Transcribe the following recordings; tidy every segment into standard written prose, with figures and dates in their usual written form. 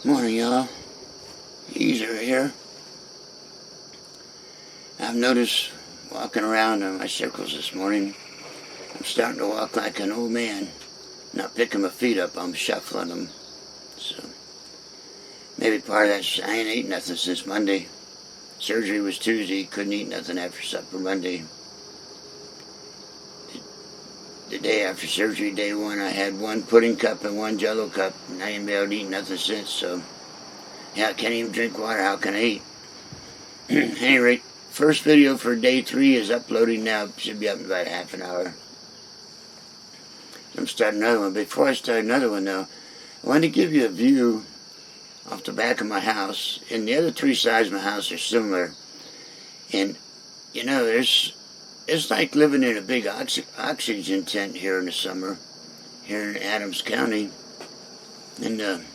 Morning, y'all. Geezer here. I've noticed walking around in my circles this morning, I'm starting to walk like an old man. Not picking my feet up, I'm shuffling them. So, maybe part of that's I ain't eaten nothing since Monday. Surgery was Tuesday, couldn't eat nothing after supper Monday. The day after surgery, day one, I had one pudding cup and one Jello cup, and I ain't been able to eat nothing since, so yeah, I can't even drink water. How can I eat? At any rate, first video for day 3 is uploading now. Should be up in about half an hour. I'm starting another one. Before I start another one, though, I wanted to give you a view off the back of my house. And the other 3 sides of my house are similar. And, you know, it's like living in a big oxygen tent here in the summer, here in Adams County. And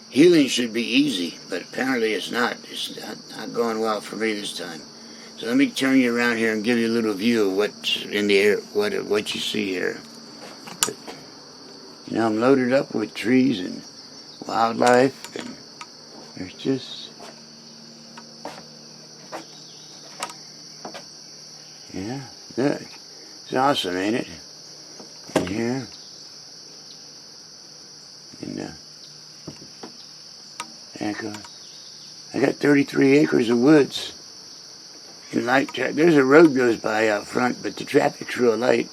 healing should be easy, but apparently it's not. It's not going well for me this time. So let me turn you around here and give you a little view of what's in the air, what you see here. But, you know, I'm loaded up with trees and wildlife, and there's just, yeah, look, it's awesome, ain't it? In here, and I got 33 acres of woods. And there's a road goes by out front, but the traffic's real light.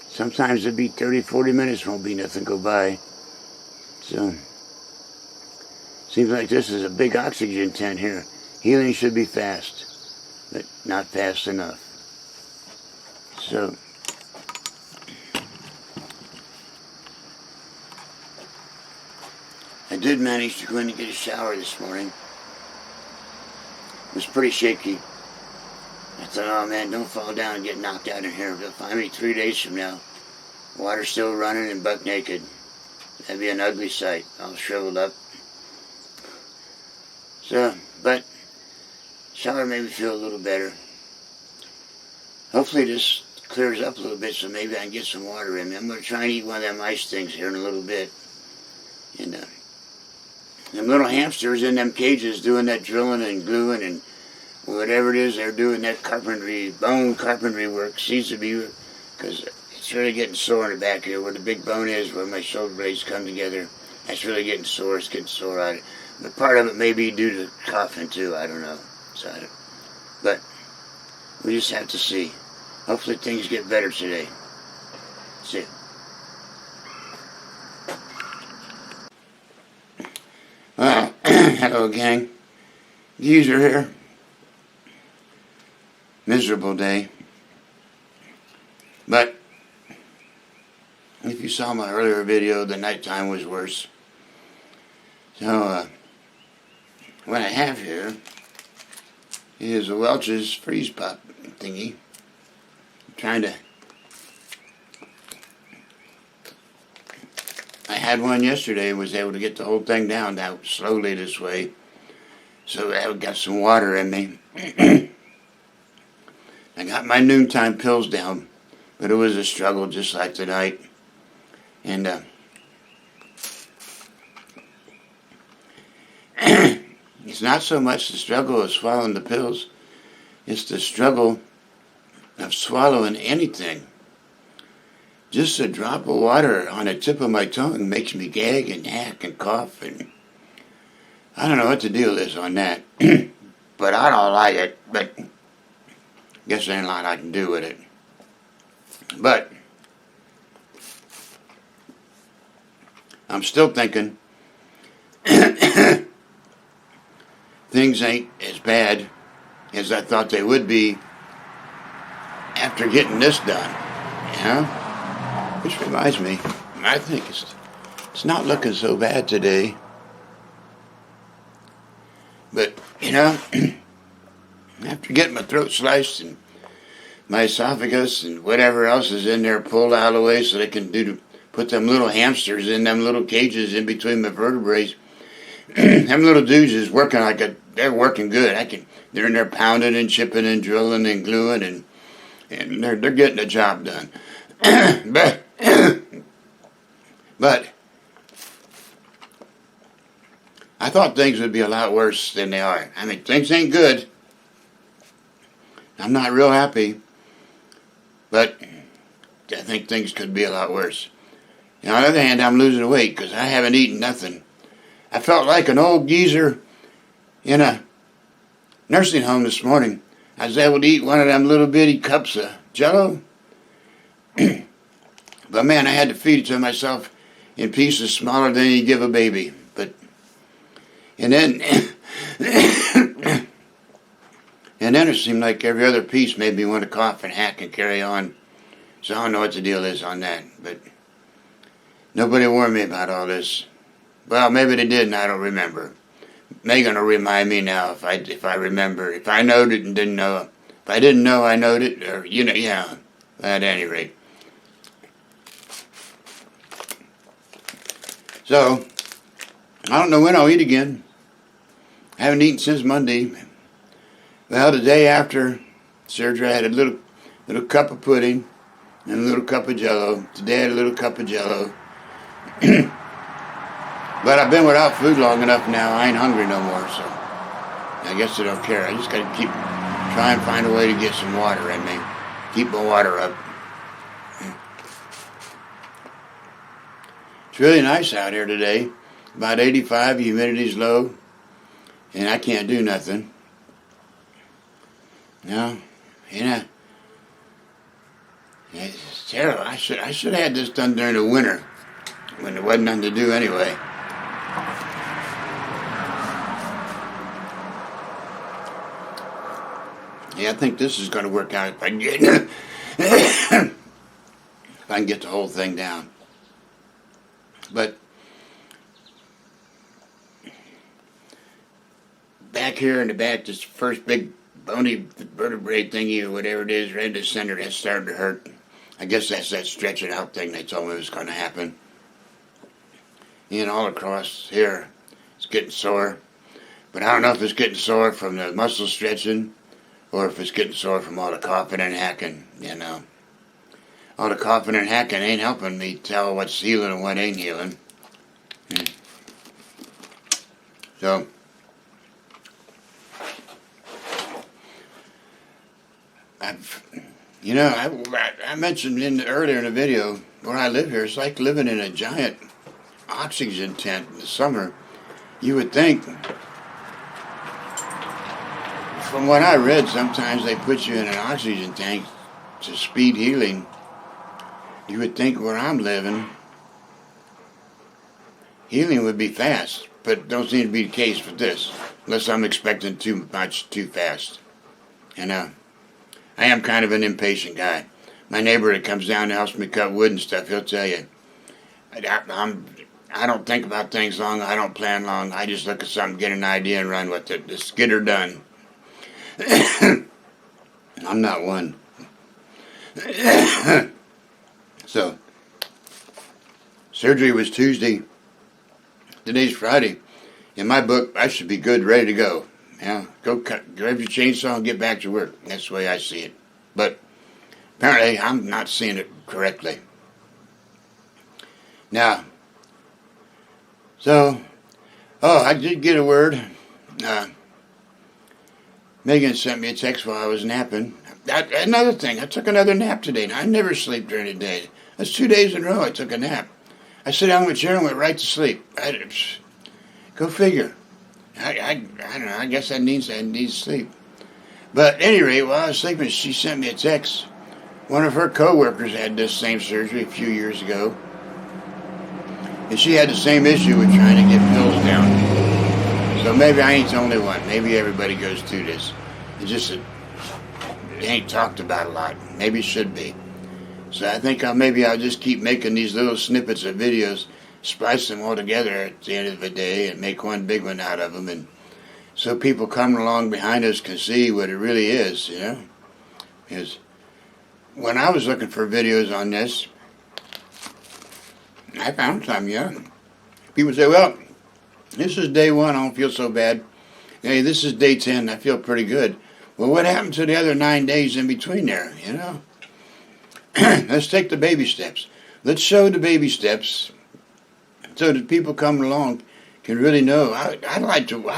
Sometimes it'll be 30, 40 minutes, won't be nothing go by. So, seems like this is a big oxygen tent here. Healing should be fast, but not fast enough. So, I did manage to go in and get a shower this morning. It was pretty shaky. I thought, oh man, don't fall down and get knocked out in here. They'll find me 3 days from now. Water's still running and buck naked. That'd be an ugly sight, all shriveled up. So, but shower made me feel a little better. Hopefully this clears up a little bit so maybe I can get some water in me. I'm going to try and eat one of them ice things here in a little bit. And them little hamsters in them cages doing that drilling and gluing and whatever it is they're doing, that bone carpentry work seems to be, because it's really getting sore in the back here where the big bone is, where my shoulder blades come together. That's really getting sore. It's getting sore out of it. But part of it may be due to coughing too. I don't know. But we just have to see. Hopefully things get better today. See. Hello, gang. Geezer here. Miserable day. But if you saw my earlier video, the nighttime was worse. So, what I have here is a Welch's freeze pop thingy. I'm trying to. I had one yesterday and was able to get the whole thing down now slowly this way. So I got some water in me. I got my noontime pills down, but it was a struggle just like tonight. And it's not so much the struggle of swallowing the pills, it's the struggle of swallowing anything. Just a drop of water on the tip of my tongue makes me gag and hack and cough, and I don't know what the deal is on that. But I don't like it, but guess there ain't a lot I can do with it. But I'm still thinking things ain't as bad as I thought they would be after getting this done, you know? Which reminds me, I think it's not looking so bad today. But, you know, after getting my throat sliced and my esophagus and whatever else is in there pulled out of the way so they can put them little hamsters in them little cages in between my vertebrae, them little dudes is working they're working good. They're in there pounding and chipping and drilling and gluing and they're getting the job done. But thought things would be a lot worse than they are. I mean, things ain't good. I'm not real happy, but I think things could be a lot worse. And on the other hand, I'm losing weight because I haven't eaten nothing. I felt like an old geezer in a nursing home this morning. I was able to eat one of them little bitty cups of Jell-O. But man, I had to feed it to myself in pieces smaller than you give a baby. And then it seemed like every other piece made me want to cough and hack and carry on. So I don't know what the deal is on that. But nobody warned me about all this. Well, maybe they did and I don't remember. Megan will remind me now if I remember. If I knowed it and didn't know. If I didn't know I knowed it. Or, yeah. At any rate. So, I don't know when I'll eat again. I haven't eaten since Monday. Well, the day after surgery, I had a little cup of pudding and a little cup of Jell-O. Today I had a little cup of Jell-O. But I've been without food long enough now. I ain't hungry no more, so I guess I don't care. I just got to try and find a way to get some water in me. Keep my water up. It's really nice out here today. About 85, humidity's low, and I can't do nothing. No, it's terrible. I should have had this done during the winter when there wasn't nothing to do anyway. Yeah, I think this is going to work out if I can get if I can get the whole thing down. But back here in the back, this first big bony vertebrae thingy or whatever it is, right in the center, that's starting to hurt. I guess that's that stretch it out thing they told me was going to happen. And all across here, it's getting sore. But I don't know if it's getting sore from the muscle stretching or if it's getting sore from all the coughing and hacking, All the coughing and hacking ain't helping me tell what's healing and what ain't healing. So, I mentioned earlier in the video, where I live here, it's like living in a giant oxygen tent in the summer. You would think, from what I read, sometimes they put you in an oxygen tank to speed healing. You would think where I'm living, healing would be fast, but don't seem to be the case with this, unless I'm expecting too much too fast. I am kind of an impatient guy. My neighbor that comes down and helps me cut wood and stuff, he'll tell you, I don't think about things long, I don't plan long, I just look at something, get an idea, and run with it. Just get her done. I'm not one. So, surgery was Tuesday. Today's Friday. In my book, I should be good, ready to go. Go grab your chainsaw and get back to work. That's the way I see it. But apparently, I'm not seeing it correctly. Now, I did get a word. Megan sent me a text while I was napping. Another thing, I took another nap today. Now, I never sleep during the day. That's 2 days in a row I took a nap. I sat down in my chair and went right to sleep. Go figure. I don't know, I guess that means I need sleep. But at any rate, while I was sleeping, she sent me a text. One of her co-workers had this same surgery a few years ago. And she had the same issue with trying to get pills down. So maybe I ain't the only one. Maybe everybody goes through this. It ain't talked about a lot. Maybe it should be. So I think maybe I'll just keep making these little snippets of videos, splice them all together at the end of the day and make one big one out of them. And so people coming along behind us can see what it really is, Because when I was looking for videos on this, I found some, People say, well, this is day 1, I don't feel so bad. Hey, this is day 10, I feel pretty good. Well, what happened to the other 9 days in between there, Let's take the baby steps. Let's show the baby steps so that people coming along can really know. I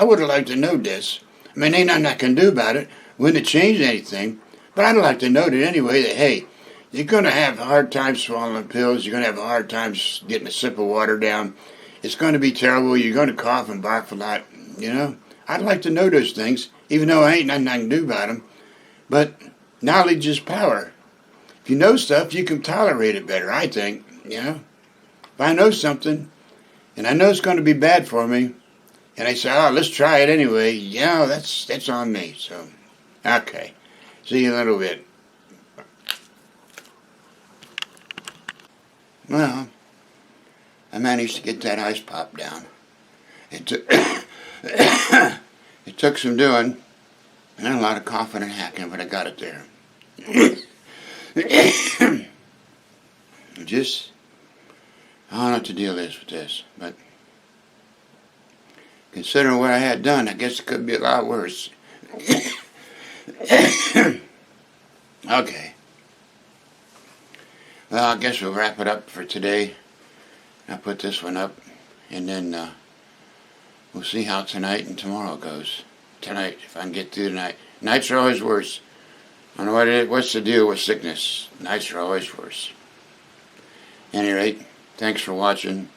would have liked to know this. I mean, ain't nothing I can do about it. Wouldn't have changed anything. But I'd like to know that anyway, that, hey, you're going to have hard times swallowing pills. You're going to have a hard time getting a sip of water down. It's going to be terrible. You're going to cough and barf a lot, you know. I'd like to know those things, even though I ain't nothing I can do about them. But knowledge is power. If you know stuff, you can tolerate it better, I think, you know. If I know something, and I know it's going to be bad for me, and I say, oh, let's try it anyway, yeah, that's on me. So, okay. See you in a little bit. Well, I managed to get that ice pop down. It took, it took some doing, and a lot of coughing and hacking, but I got it there. Just, I don't know what the deal is with this, but considering what I had done, I guess it could be a lot worse. Okay. Well, I guess we'll wrap it up for today. I'll put this one up, and then we'll see how tonight and tomorrow goes. Tonight, if I can get through tonight. Nights are always worse. I don't know what's the deal with sickness. Nights are always worse. At any rate, thanks for watching.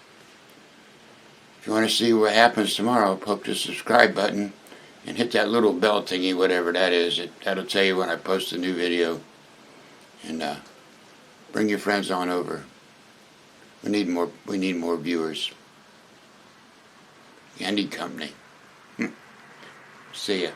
If you want to see what happens tomorrow, poke the subscribe button and hit that little bell thingy, whatever that is. That'll tell you when I post a new video. And bring your friends on over. We need more viewers. I need company. See ya.